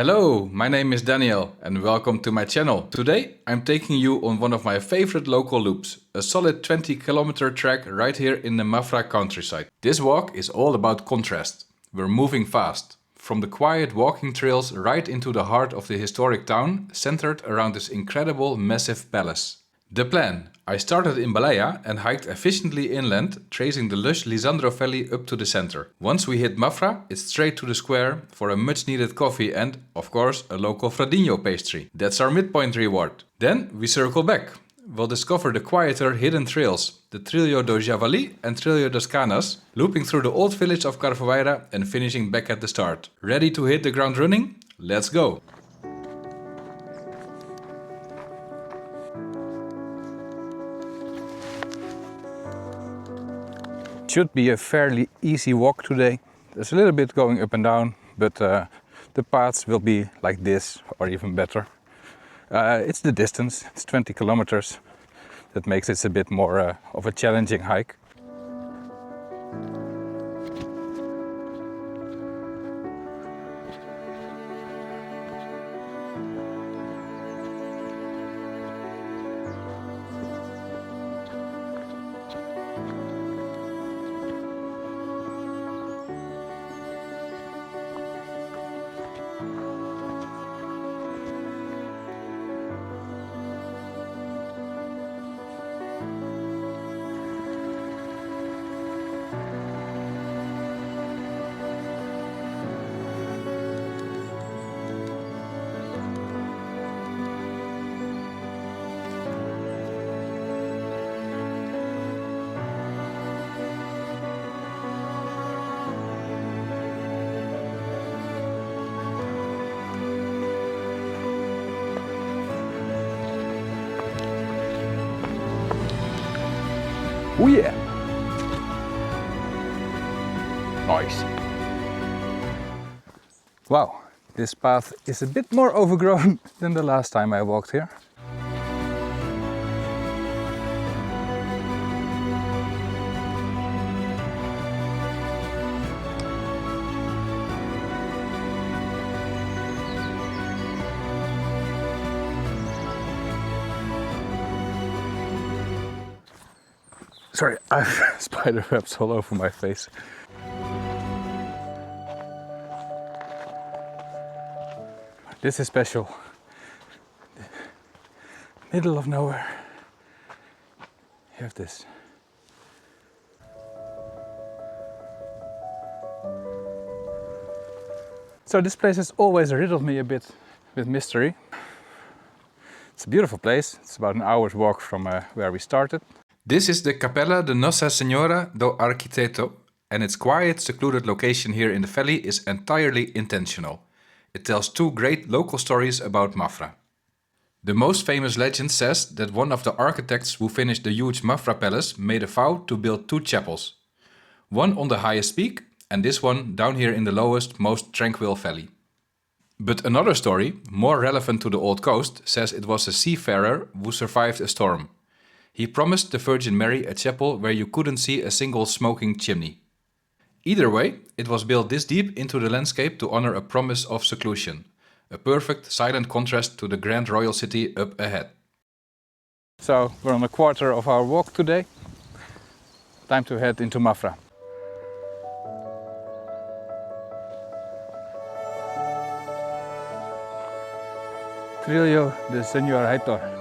Hello, my name is Daniel and welcome to my channel. Today I'm taking you on one of my favorite local loops, a solid 20-kilometer trek right here in the Mafra countryside. This walk is all about contrast. We're moving fast, from the quiet walking trails right into the heart of the historic town, centered around this incredible massive palace. The plan: I started in Balea and hiked efficiently inland, tracing the lush Lizandro Valley up to the center. Once we hit Mafra, it's straight to the square for a much needed coffee and, of course, a local Fradinho pastry. That's our midpoint reward. Then we circle back. We'll discover the quieter hidden trails, the Trilho do Javali and Trilho das Canas, looping through the old village of Carvoeira and finishing back at the start. Ready to hit the ground running? Let's go! Should be a fairly easy walk today. There's a little bit going up and down, but the paths will be like this or even better. It's the distance, it's 20 kilometers. That makes it a bit more of a challenging hike. Oh yeah! Nice! Wow, this path is a bit more overgrown than the last time I walked here. Sorry, I have spider webs all over my face. This is special. Middle of nowhere. You have this. So this place has always riddled me a bit with mystery. It's a beautiful place. It's about an hour's walk from where we started. This is the Capella de Nossa Senhora do Arquiteto, and its quiet, secluded location here in the valley is entirely intentional. It tells two great local stories about Mafra. The most famous legend says that one of the architects who finished the huge Mafra Palace made a vow to build two chapels. One on the highest peak, and this one down here in the lowest, most tranquil valley. But another story, more relevant to the old coast, says it was a seafarer who survived a storm. He promised the Virgin Mary a chapel where you couldn't see a single smoking chimney. Either way, it was built this deep into the landscape to honor a promise of seclusion. A perfect, silent contrast to the grand royal city up ahead. So, we're on a quarter of our walk today. Time to head into Mafra. Trilho de Senhor Heitor.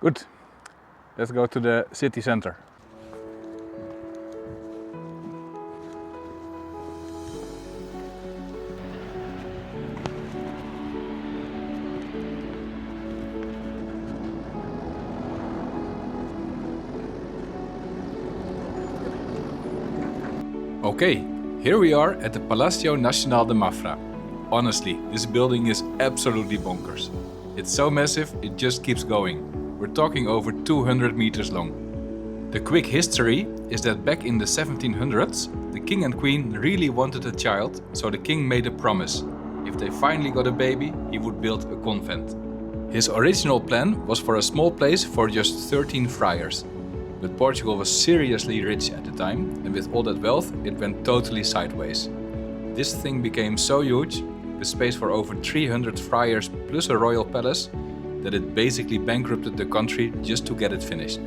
Good. Let's go to the city center. Okay, here we are at the Palacio Nacional de Mafra. Honestly, this building is absolutely bonkers. It's so massive, it just keeps going. We're talking over 200 meters long. The quick history is that back in the 1700s, the king and queen really wanted a child, so the king made a promise. If they finally got a baby, he would build a convent. His original plan was for a small place for just 13 friars. But Portugal was seriously rich at the time, and with all that wealth, it went totally sideways. This thing became so huge, with space for over 300 friars plus a royal palace, that it basically bankrupted the country just to get it finished.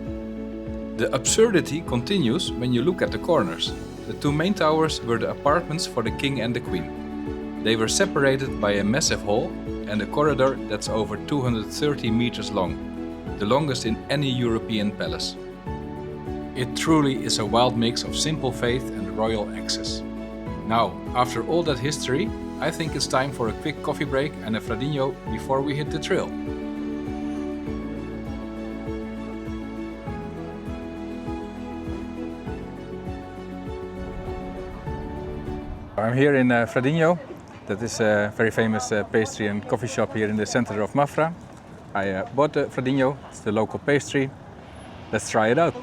The absurdity continues when you look at the corners. The two main towers were the apartments for the king and the queen. They were separated by a massive hall and a corridor that's over 230 meters long, the longest in any European palace. It truly is a wild mix of simple faith and royal access. Now, after all that history, I think it's time for a quick coffee break and a Fradinho before we hit the trail. I'm here in Fradinho. That is a very famous pastry and coffee shop here in the center of Mafra. I bought the Fradinho, it's the local pastry. Let's try it out.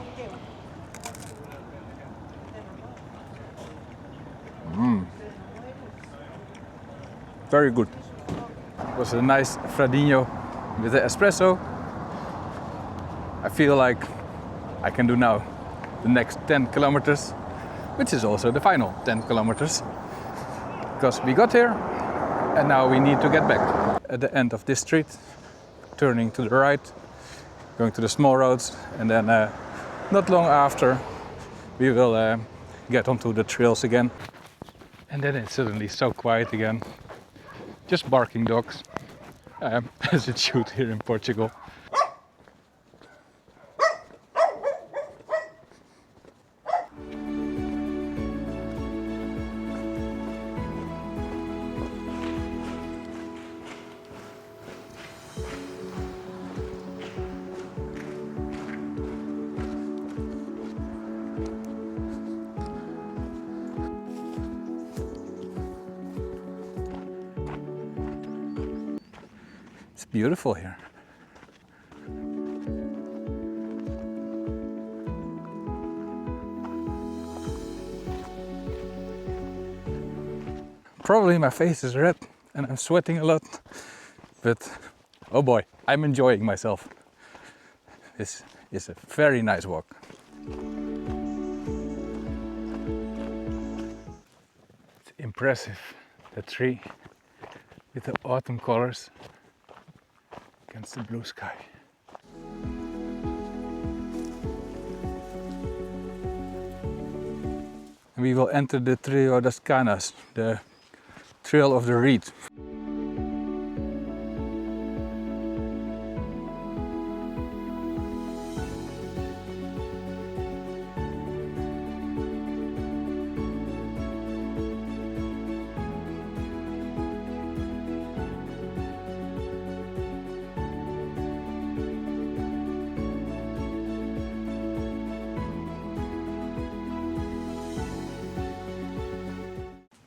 Very good. It was a nice Fradinho with the espresso. I feel like I can do now the next 10 kilometers, which is also the final 10 kilometers. Because we got here and now we need to get back. At the end of this street, turning to the right, going to the small roads, and then not long after we will get onto the trails again. And then it's suddenly so quiet again. Just barking dogs, as it should here in Portugal. It's beautiful here. Probably my face is red and I'm sweating a lot, but oh boy, I'm enjoying myself. This is a very nice walk. It's impressive, the tree with the autumn colors against the blue sky. We will enter the Trilho das Canas, the Trail of the Reed.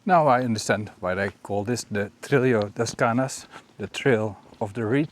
Now I understand why they call this the Trilho das Canas, the Trail of the Reed.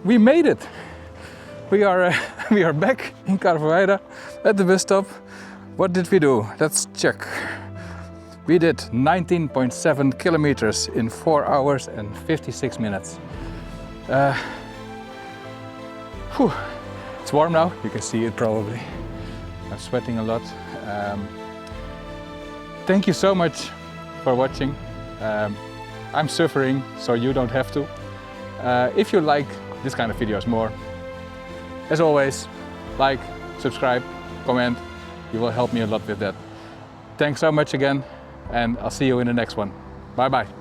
we made it. We are we are back in Carvoeira at the bus stop. What did we do? Let's check. We did 19.7 kilometers in 4 hours and 56 minutes. It's warm now, you can see it probably. I'm sweating a lot. Thank you so much for watching. I'm suffering, so you don't have to. If you like this kind of videos more, as always, like, subscribe, comment. You will help me a lot with that. Thanks so much again, and I'll see you in the next one. Bye bye.